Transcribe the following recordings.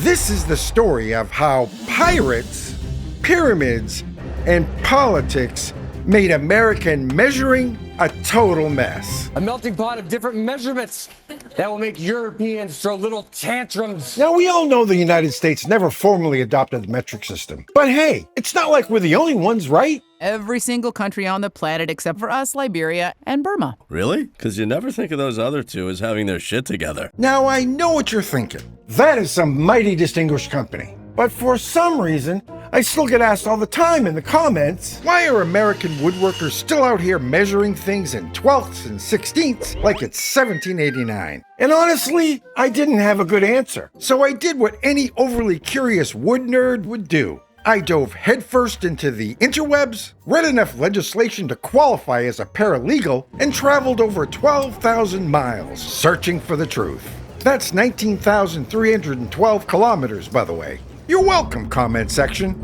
This is the story of how pirates, pyramids, and politics made American measuring a total mess. A melting pot of different measurements that will make Europeans throw little tantrums. Now, we all know the United States never formally adopted the metric system. But hey, it's not like we're the only ones, right? Every single country on the planet except for us, Liberia, and Burma. Really? Because you never think of those other two as having their shit together. Now, I know what you're thinking. That is some mighty distinguished company. But for some reason, I still get asked all the time in the comments, why are American woodworkers still out here measuring things in 12ths and 16ths like it's 1789? And honestly, I didn't have a good answer. So I did what any overly curious wood nerd would do. I dove headfirst into the interwebs, read enough legislation to qualify as a paralegal, and traveled over 12,000 miles searching for the truth. That's 19,312 kilometers, by the way. You're welcome, comment section.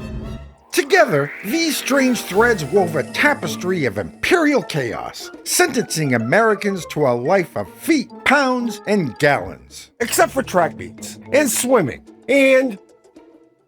Together, these strange threads wove a tapestry of imperial chaos, sentencing Americans to a life of feet, pounds, and gallons. Except for track meets, and swimming, and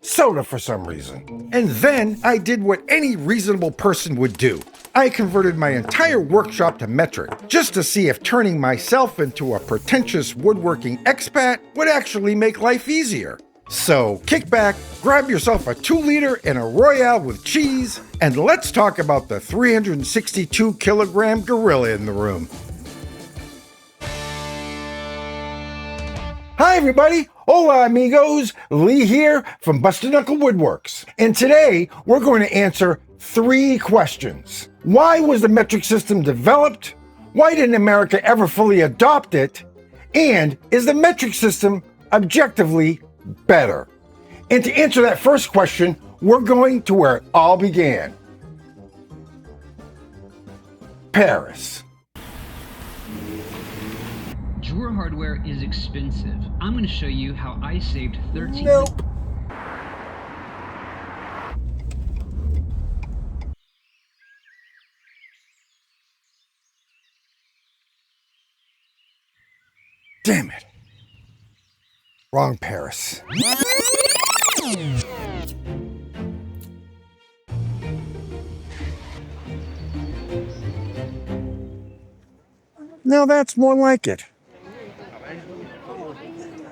soda for some reason. And then I did what any reasonable person would do. I converted my entire workshop to metric, just to see if turning myself into a pretentious woodworking expat would actually make life easier. So kick back, grab yourself a 2-liter and a Royale with cheese, and let's talk about the 362-kilogram gorilla in the room. Hi everybody, hola amigos, Lee here from Busted Knuckle Woodworks. And today we're going to answer 3 questions. Why was the metric system developed? Why didn't America ever fully adopt it? And is the metric system objectively better? And to answer that first question, we're going to where it all began. Paris. Drawer hardware is expensive. I'm going to show you how I saved 13. Nope. Damn it. Wrong Paris. Now that's more like it.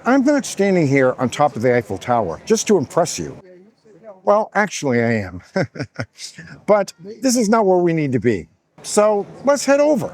I'm not standing here on top of the Eiffel Tower just to impress you. Well, actually I am. But this is not where we need to be. So let's head over.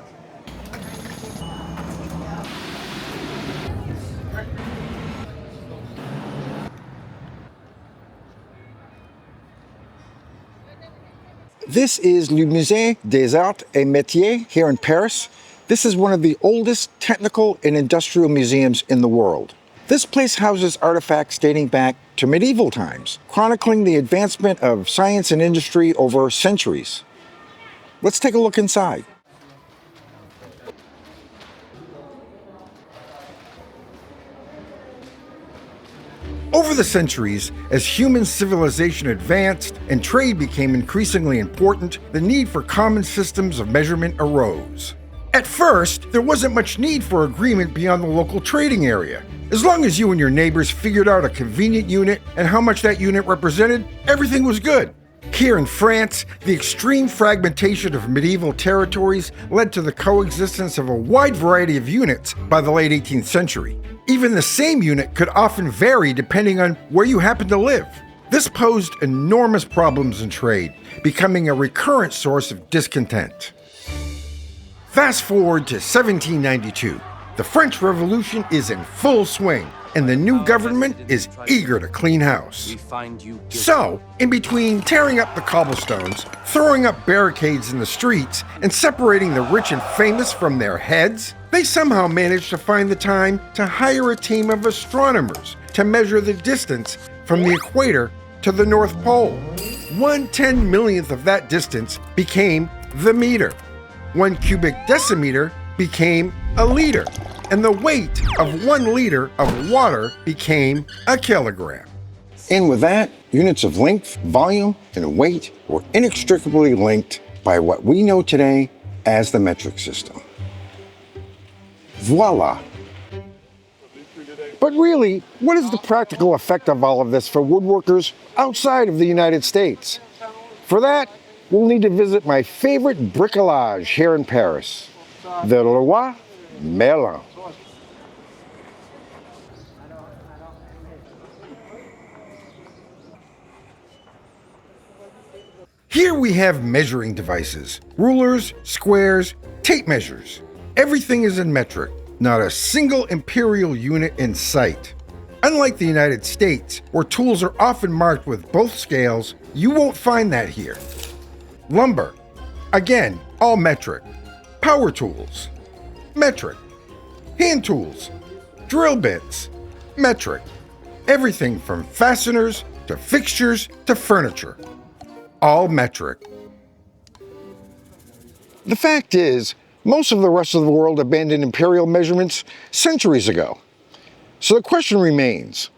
This is Le Musée des Arts et Métiers here in Paris. This is one of the oldest technical and industrial museums in the world. This place houses artifacts dating back to medieval times, chronicling the advancement of science and industry over centuries. Let's take a look inside. Over the centuries, as human civilization advanced and trade became increasingly important, the need for common systems of measurement arose. At first, there wasn't much need for agreement beyond the local trading area. As long as you and your neighbors figured out a convenient unit and how much that unit represented, everything was good. Here in France, the extreme fragmentation of medieval territories led to the coexistence of a wide variety of units by the late 18th century. Even the same unit could often vary depending on where you happen to live. This posed enormous problems in trade, becoming a recurrent source of discontent. Fast forward to 1792. The French Revolution is in full swing, and the new government is eager to clean house. So, in between tearing up the cobblestones, throwing up barricades in the streets, and separating the rich and famous from their heads, they somehow managed to find the time to hire a team of astronomers to measure the distance from the equator to the North Pole. 1/10,000,000th of that distance became the meter. 1 cubic decimeter became a liter, and the weight of 1 liter of water became a kilogram. And with that, units of length, volume, and weight were inextricably linked by what we know today as the metric system. Voila! But really, what is the practical effect of all of this for woodworkers outside of the United States? For that, we'll need to visit my favorite bricolage here in Paris, the Leroy Merlin. Here we have measuring devices, rulers, squares, tape measures. Everything is in metric, not a single imperial unit in sight. Unlike the United States, where tools are often marked with both scales, you won't find that here. Lumber, again, all metric. Power tools, metric. Hand tools, drill bits, metric. Everything from fasteners to fixtures to furniture, all metric. The fact is, most of the rest of the world abandoned imperial measurements centuries ago. So the question remains,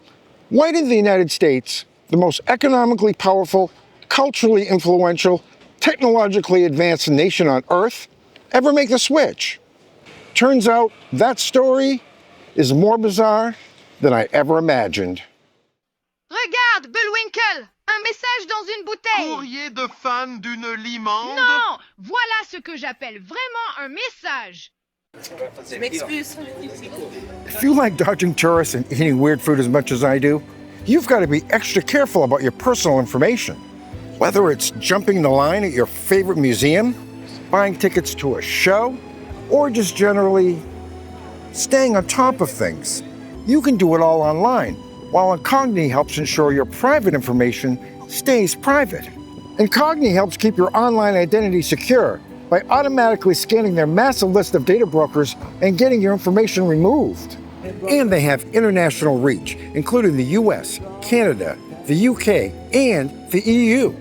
why didn't the United States, the most economically powerful, culturally influential, technologically advanced nation on Earth, ever make the switch? Turns out that story is more bizarre than I ever imagined. Regarde, Bullwinkle! Un message dans une bouteille! Courrier de fan d'une limande? Non! Voilà ce que j'appelle vraiment un message! If you like dodging tourists and eating weird food as much as I do, you've got to be extra careful about your personal information. Whether it's jumping the line at your favorite museum, buying tickets to a show, or just generally staying on top of things, you can do it all online, while Incogni helps ensure your private information stays private. Incogni helps keep your online identity secure by automatically scanning their massive list of data brokers and getting your information removed. And they have international reach, including the US, Canada, the UK, and the EU.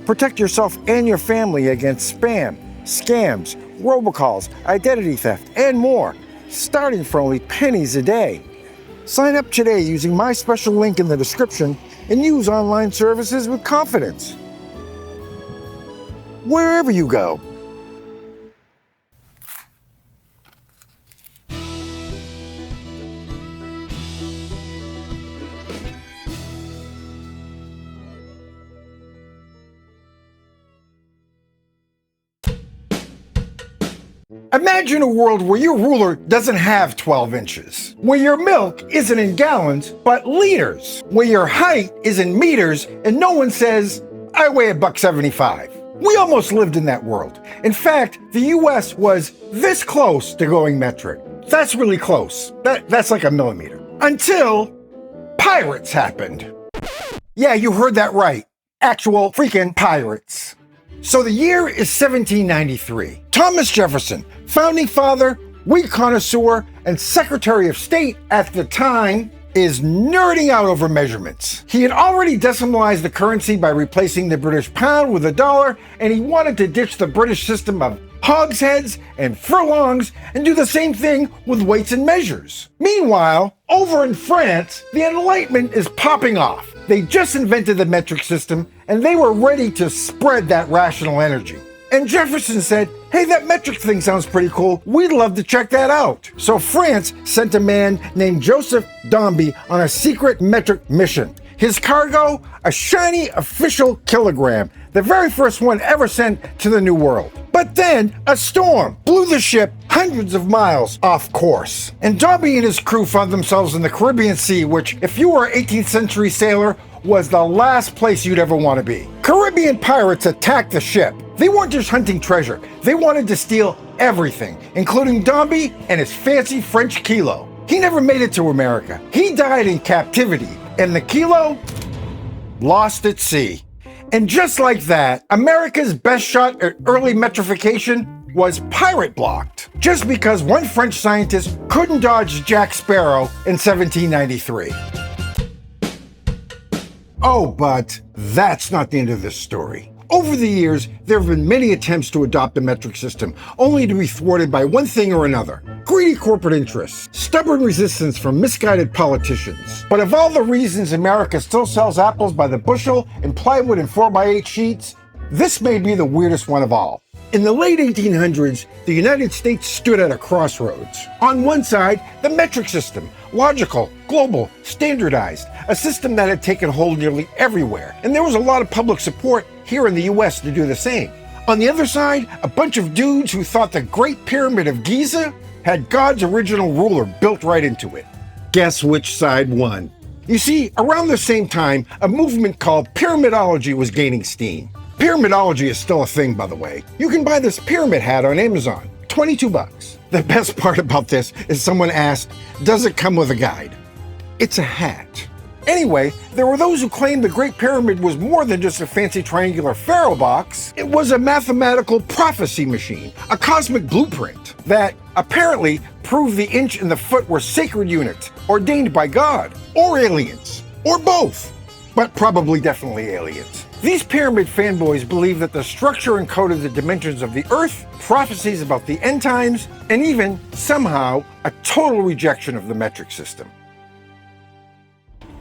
Protect yourself and your family against spam, scams, robocalls, identity theft, and more, starting for only pennies a day. Sign up today using my special link in the description and use online services with confidence. Wherever you go. Imagine a world where your ruler doesn't have 12 inches, where your milk isn't in gallons, but liters, where your height is in meters, and no one says, I weigh $1.75. We almost lived in that world. In fact, the US was this close to going metric. That's really close. That's like a millimeter. Until pirates happened. Yeah, you heard that right. Actual freaking pirates. So the year is 1793. Thomas Jefferson, founding father, wheat connoisseur, and Secretary of State at the time, is nerding out over measurements. He had already decimalized the currency by replacing the British pound with a dollar, and he wanted to ditch the British system of hogsheads and furlongs and do the same thing with weights and measures. Meanwhile, over in France, the Enlightenment is popping off. They just invented the metric system, and they were ready to spread that rational energy. And Jefferson said, hey, that metric thing sounds pretty cool. We'd love to check that out. So France sent a man named Joseph Dombey on a secret metric mission. His cargo, a shiny official kilogram, the very first one ever sent to the New World. But then a storm blew the ship hundreds of miles off course. And Dombey and his crew found themselves in the Caribbean Sea, which, if you were an 18th century sailor, was the last place you'd ever want to be. Caribbean pirates attacked the ship. They weren't just hunting treasure. They wanted to steal everything, including Dombey and his fancy French kilo. He never made it to America. He died in captivity, and the kilo lost at sea. And just like that, America's best shot at early metrification was pirate blocked, just because one French scientist couldn't dodge Jack Sparrow in 1793. Oh, but that's not the end of this story. Over the years, there have been many attempts to adopt the metric system, only to be thwarted by one thing or another. Greedy corporate interests, stubborn resistance from misguided politicians. But of all the reasons America still sells apples by the bushel and plywood in 4x8 sheets, this may be the weirdest one of all. In the late 1800s, the United States stood at a crossroads. On one side, the metric system, logical, global, standardized, a system that had taken hold nearly everywhere, and there was a lot of public support here in the US to do the same. On the other side, a bunch of dudes who thought the Great Pyramid of Giza had God's original ruler built right into it. Guess which side won? You see, around the same time, a movement called pyramidology was gaining steam. Pyramidology is still a thing, by the way. You can buy this pyramid hat on Amazon, $22. The best part about this is someone asked, does it come with a guide? It's a hat. Anyway, there were those who claimed the Great Pyramid was more than just a fancy triangular pharaoh box. It was a mathematical prophecy machine, a cosmic blueprint that apparently proved the inch and the foot were sacred units ordained by God, or aliens, or both, but probably definitely aliens. These pyramid fanboys believe that the structure encoded the dimensions of the Earth, prophecies about the end times, and even, somehow, a total rejection of the metric system.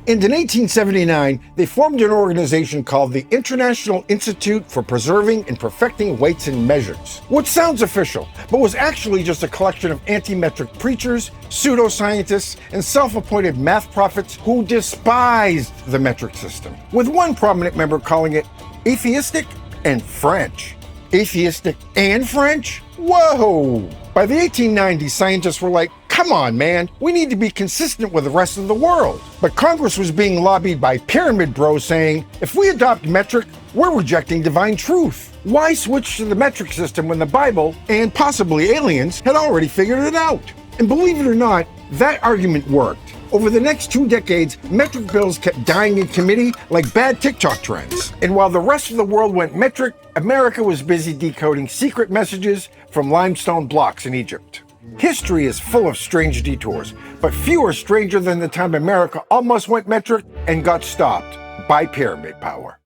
And in 1879, they formed an organization called the International Institute for Preserving and Perfecting Weights and Measures, which sounds official, but was actually just a collection of anti-metric preachers, pseudoscientists, and self-appointed math prophets who despised the metric system, with one prominent member calling it atheistic and French. Atheistic and French? Whoa! By the 1890s, scientists were like, come on, man, we need to be consistent with the rest of the world. But Congress was being lobbied by pyramid bros saying, if we adopt metric, we're rejecting divine truth. Why switch to the metric system when the Bible, and possibly aliens, had already figured it out? And believe it or not, that argument worked. Over the next 2 decades, metric bills kept dying in committee like bad TikTok trends. And while the rest of the world went metric, America was busy decoding secret messages from limestone blocks in Egypt. History is full of strange detours, but few are stranger than the time America almost went metric and got stopped by pyramid power.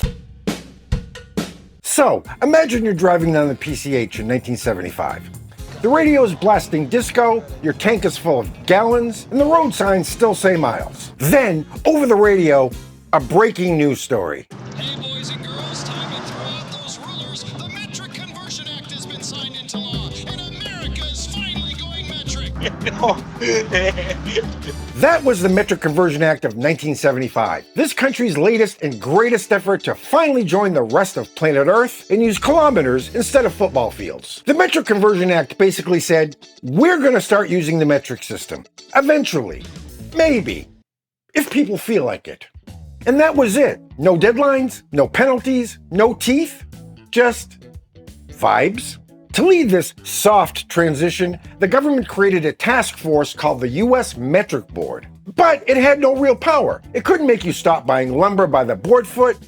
So, imagine you're driving down the PCH in 1975. The radio is blasting disco, your tank is full of gallons, and the road signs still say miles. Then, over the radio, a breaking news story. Hey boys and girls, time to throw out those rulers. The Metric Conversion Act has been signed into law, and America is finally going metric. That was the Metric Conversion Act of 1975, this country's latest and greatest effort to finally join the rest of planet Earth and use kilometers instead of football fields. The Metric Conversion Act basically said, we're going to start using the metric system. Eventually. Maybe. If people feel like it. And that was it. No deadlines, no penalties, no teeth, just vibes. To lead this soft transition, the government created a task force called the U.S. Metric Board. But it had no real power. It couldn't make you stop buying lumber by the board foot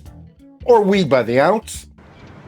or weed by the ounce.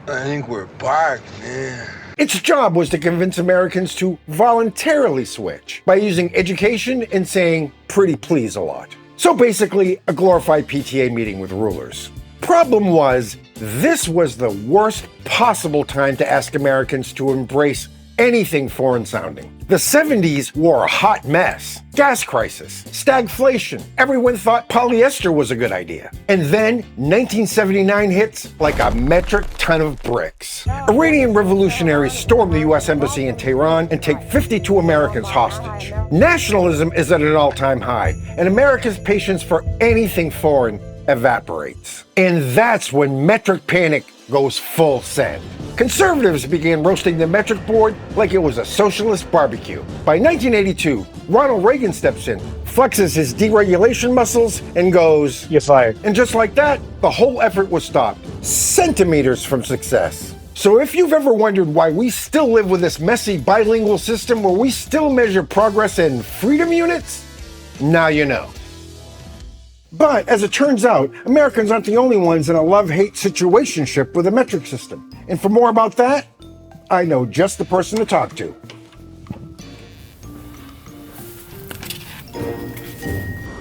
I think we're barked, man. Its job was to convince Americans to voluntarily switch by using education and saying pretty please a lot. So basically, a glorified PTA meeting with rulers. Problem was, this was the worst possible time to ask Americans to embrace anything foreign sounding. The 70s were a hot mess. Gas crisis, stagflation, everyone thought polyester was a good idea. And then 1979 hits like a metric ton of bricks. Iranian revolutionaries storm the US Embassy in Tehran and take 52 Americans hostage. Nationalism is at an all-time high, and America's patience for anything foreign evaporates. And that's when metric panic goes full send. Conservatives began roasting the metric board like it was a socialist barbecue. By 1982, Ronald Reagan steps in, flexes his deregulation muscles, and goes, "You're fired." And just like that, the whole effort was stopped, centimeters from success. So if you've ever wondered why we still live with this messy bilingual system where we still measure progress in freedom units, now you know. But as it turns out, Americans aren't the only ones in a love-hate situationship with the metric system. And for more about that, I know just the person to talk to.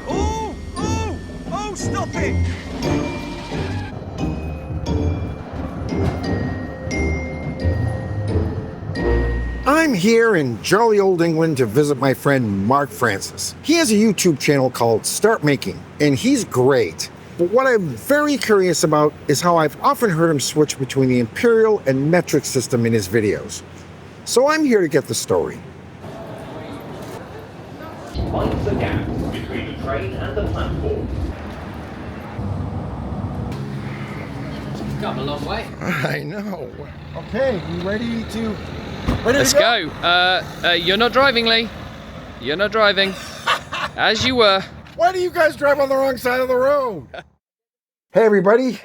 Oh, stop it! I'm here in jolly old England to visit my friend Mark Francis. He has a YouTube channel called Start Making, and he's great. But what I'm very curious about is how I've often heard him switch between the imperial and metric system in his videos. So I'm here to get the story. Once again, train and the platform. Come a long way. I know. Okay, you ready to... Let's go. You're not driving, Lee. You're not driving. As you were. Why do you guys drive on the wrong side of the road? Hey everybody,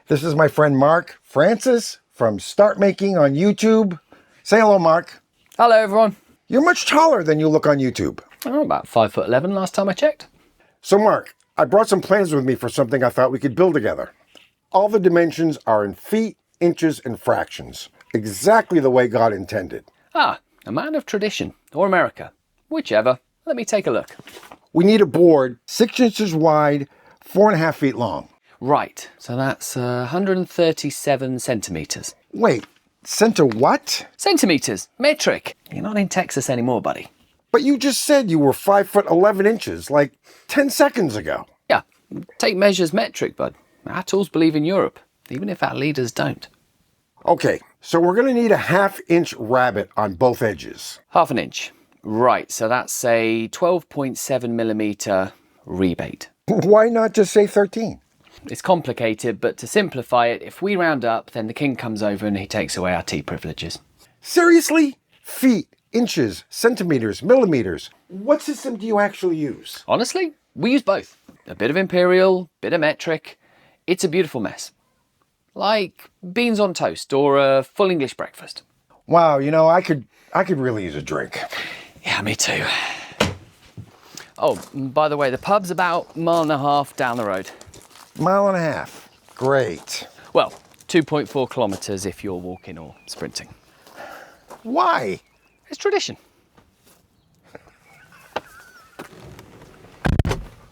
this is my friend Mark Francis from Start Making on YouTube. Say hello, Mark. Hello, everyone. You're much taller than you look on YouTube. Oh, about 5'11" last time I checked. So Mark, I brought some plans with me for something I thought we could build together. All the dimensions are in feet, inches, and fractions. Exactly the way God intended. Ah, a man of tradition, or America. Whichever. Let me take a look. We need a board 6 inches wide, 4.5 feet long. Right, so that's 137 centimeters. Wait, center what? Centimeters, metric. You're not in Texas anymore, buddy. But you just said you were 5'11" like 10 seconds ago. Yeah, take measures metric, bud. Our tools believe in Europe, even if our leaders don't. Okay, so we're gonna need a 1/2 inch rabbet on both edges. 1/2 inch. Right, so that's a 12.7 millimeter rebate. Why not just say 13? It's complicated, but to simplify it, if we round up, then the king comes over and he takes away our tea privileges. Seriously? Feet, inches, centimeters, millimeters. What system do you actually use? Honestly, we use both. A bit of imperial, bit of metric. It's a beautiful mess. Like beans on toast or a full English breakfast. Wow, you know, I could really use a drink. Yeah, me too. Oh, by the way, the pub's about 1.5 miles down the road. 1.5 miles. Great. Well, 2.4 kilometers if you're walking or sprinting. Why? It's tradition.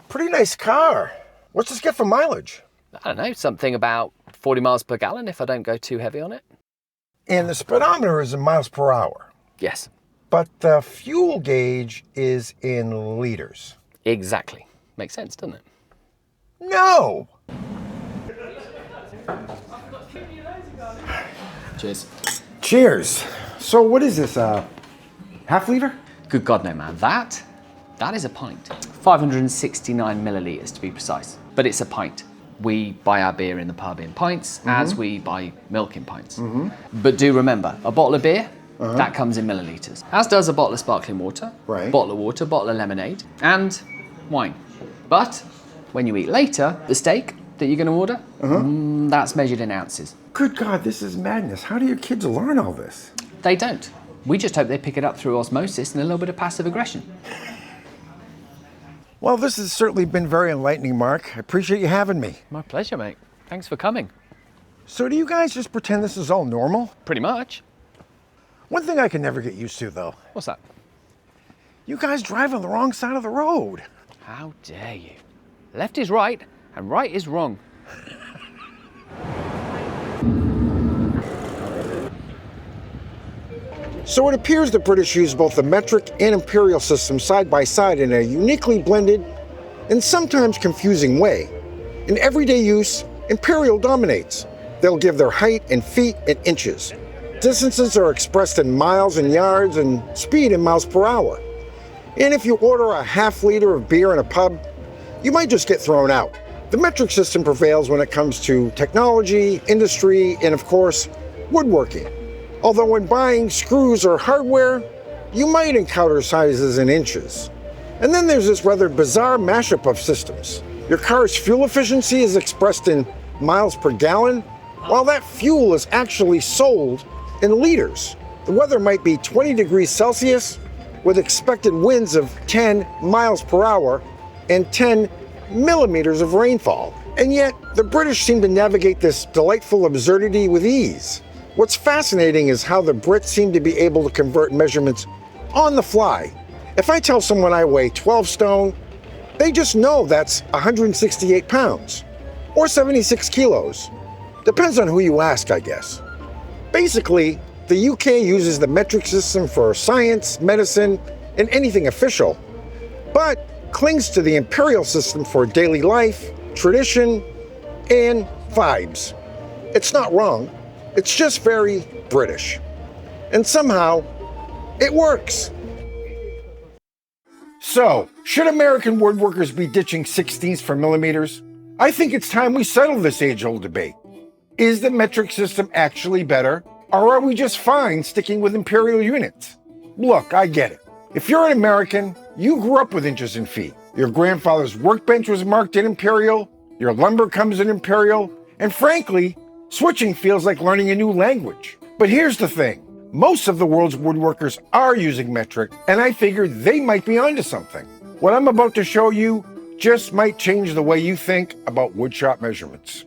Pretty nice car. What's this get for mileage? I don't know, something about 40 miles per gallon if I don't go too heavy on it. And the speedometer is in miles per hour. Yes. But the fuel gauge is in liters. Exactly. Makes sense, doesn't it? No! Cheers. Cheers. So what is this, 1/2 liter? Good God, no, man. That is a pint. 569 millilitres to be precise. But it's a pint. We buy our beer in the pub in pints, as we buy milk in pints. But do remember, a bottle of beer, that comes in millilitres. As does a bottle of sparkling water, Right. bottle of water, bottle of lemonade, and wine. But when you eat later, the steak that you're going to order, that's measured in ounces. Good God, this is madness. How do your kids learn all this? They don't. We just hope they pick it up through osmosis and a little bit of passive aggression. Well, this has certainly been very enlightening, Mark. I appreciate you having me. My pleasure, mate. Thanks for coming. So do you guys just pretend this is all normal? Pretty much. One thing I can never get used to, though. What's that? You guys drive on the wrong side of the road. How dare you? Left is right, and right is wrong. So it appears the British use both the metric and imperial systems side by side in a uniquely blended and sometimes confusing way. In everyday use, imperial dominates. They'll give their height in feet and inches. Distances are expressed in miles and yards and speed in miles per hour. And if you order a 1/2 liter of beer in a pub, you might just get thrown out. The metric system prevails when it comes to technology, industry, and of course, woodworking. Although when buying screws or hardware, you might encounter sizes in inches. And then there's this rather bizarre mashup of systems. Your car's fuel efficiency is expressed in miles per gallon, while that fuel is actually sold in liters. The weather might be 20 degrees Celsius with expected winds of 10 miles per hour and 10 millimeters of rainfall. And yet, the British seem to navigate this delightful absurdity with ease. What's fascinating is how the Brits seem to be able to convert measurements on the fly. If I tell someone I weigh 12 stone, they just know that's 168 pounds, or 76 kilos. Depends on who you ask, I guess. Basically, the UK uses the metric system for science, medicine, and anything official, but clings to the imperial system for daily life, tradition, and vibes. It's not wrong. It's just very British. And somehow, it works. So, should American woodworkers be ditching 16ths for millimeters? I think it's time we settle this age-old debate. Is the metric system actually better, or are we just fine sticking with imperial units? Look, I get it. If you're an American, you grew up with inches and feet. Your grandfather's workbench was marked in imperial, your lumber comes in imperial, and frankly, switching feels like learning a new language. But here's the thing. Most of the world's woodworkers are using metric, and I figured they might be onto something. What I'm about to show you just might change the way you think about woodshop measurements.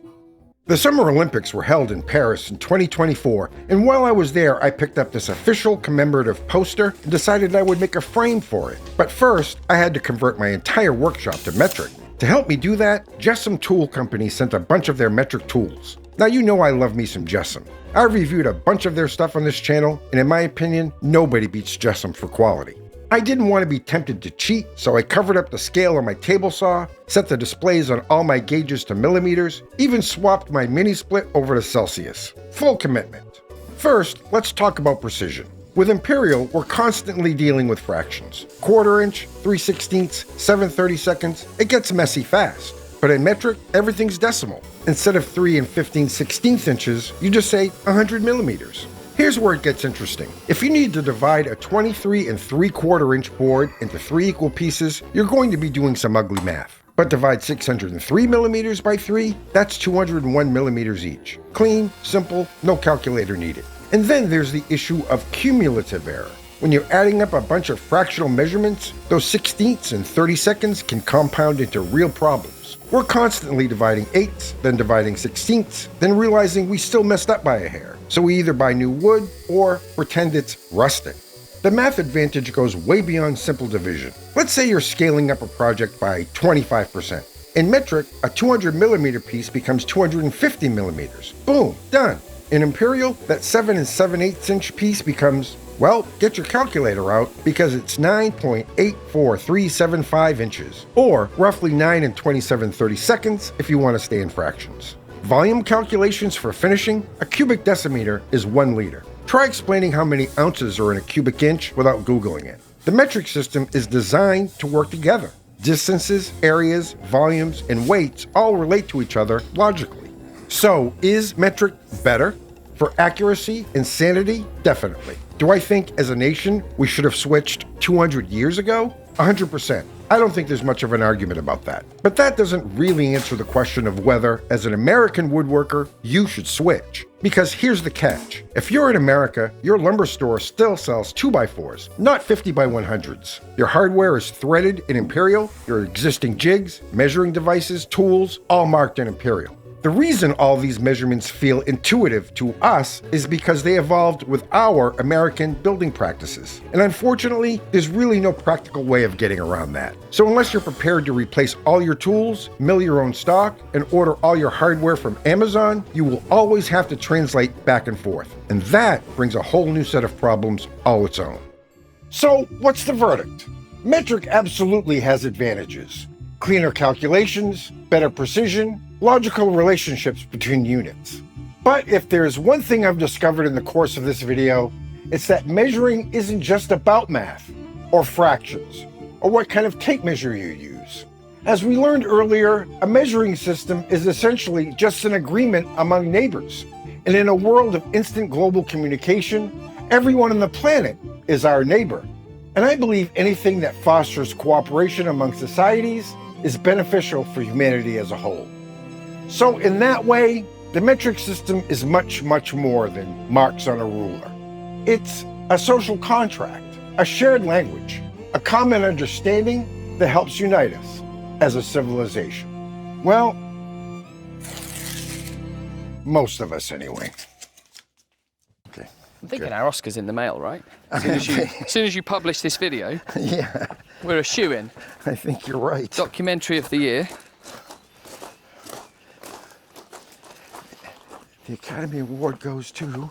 The Summer Olympics were held in Paris in 2024, and while I was there, I picked up this official commemorative poster and decided I would make a frame for it. But first, I had to convert my entire workshop to metric. To help me do that, Jessam Tool Company sent a bunch of their metric tools. Now you know I love me some Jessam. I reviewed a bunch of their stuff on this channel, and in my opinion, nobody beats Jessam for quality. I didn't want to be tempted to cheat, so I covered up the scale on my table saw, set the displays on all my gauges to millimeters, even swapped my mini split over to Celsius. Full commitment. First, let's talk about precision. With imperial, we're constantly dealing with fractions. 1/4 inch, 3/16, 7/32, it gets messy fast. But in metric, everything's decimal. Instead of 3 and 15/16 inches, you just say 100 millimeters. Here's where it gets interesting. If you need to divide a 23 and 3/4 inch board into 3 equal pieces, you're going to be doing some ugly math. But divide 603 millimeters by 3, that's 201 millimeters each. Clean, simple, no calculator needed. And then there's the issue of cumulative error. When you're adding up a bunch of fractional measurements, those 16ths and 32nds can compound into real problems. We're constantly dividing 8ths, then dividing 16ths, then realizing we still messed up by a hair. So we either buy new wood or pretend it's rustic. The math advantage goes way beyond simple division. Let's say you're scaling up a project by 25%. In metric, a 200 millimeter piece becomes 250 millimeters. Boom, done. In imperial, that 7 and 7/8 inch piece becomes, well, get your calculator out because it's 9.84375 inches, or roughly 9 and 27/32 if you want to stay in fractions. Volume calculations for finishing, a cubic decimeter is 1 liter. Try explaining how many ounces are in a cubic inch without Googling it. The metric system is designed to work together. Distances, areas, volumes, and weights all relate to each other logically. So, is metric better? For accuracy and sanity, definitely. Do I think as a nation we should have switched 200 years ago? 100%. I don't think there's much of an argument about that. But that doesn't really answer the question of whether, as an American woodworker, you should switch. Because here's the catch. If you're in America, your lumber store still sells 2x4s, not 50x100s. Your hardware is threaded in imperial, your existing jigs, measuring devices, tools, all marked in imperial. The reason all these measurements feel intuitive to us is because they evolved with our American building practices. And unfortunately, there's really no practical way of getting around that. So unless you're prepared to replace all your tools, mill your own stock, and order all your hardware from Amazon, you will always have to translate back and forth. And that brings a whole new set of problems all its own. So what's the verdict? Metric absolutely has advantages. Cleaner calculations, better precision, logical relationships between units. But if there's one thing I've discovered in the course of this video, it's that measuring isn't just about math, or fractions, or what kind of tape measure you use. As we learned earlier, a measuring system is essentially just an agreement among neighbors. And in a world of instant global communication, everyone on the planet is our neighbor. And I believe anything that fosters cooperation among societies is beneficial for humanity as a whole. So in that way, the metric system is much, much more than marks on a ruler. It's a social contract, a shared language, a common understanding that helps unite us as a civilization. Well, most of us anyway. Okay. I'm thinking our Oscar's in the mail, right? As soon as you publish this video, Yeah, we're a shoo-in. I think you're right. Documentary of the year. The Academy Award goes to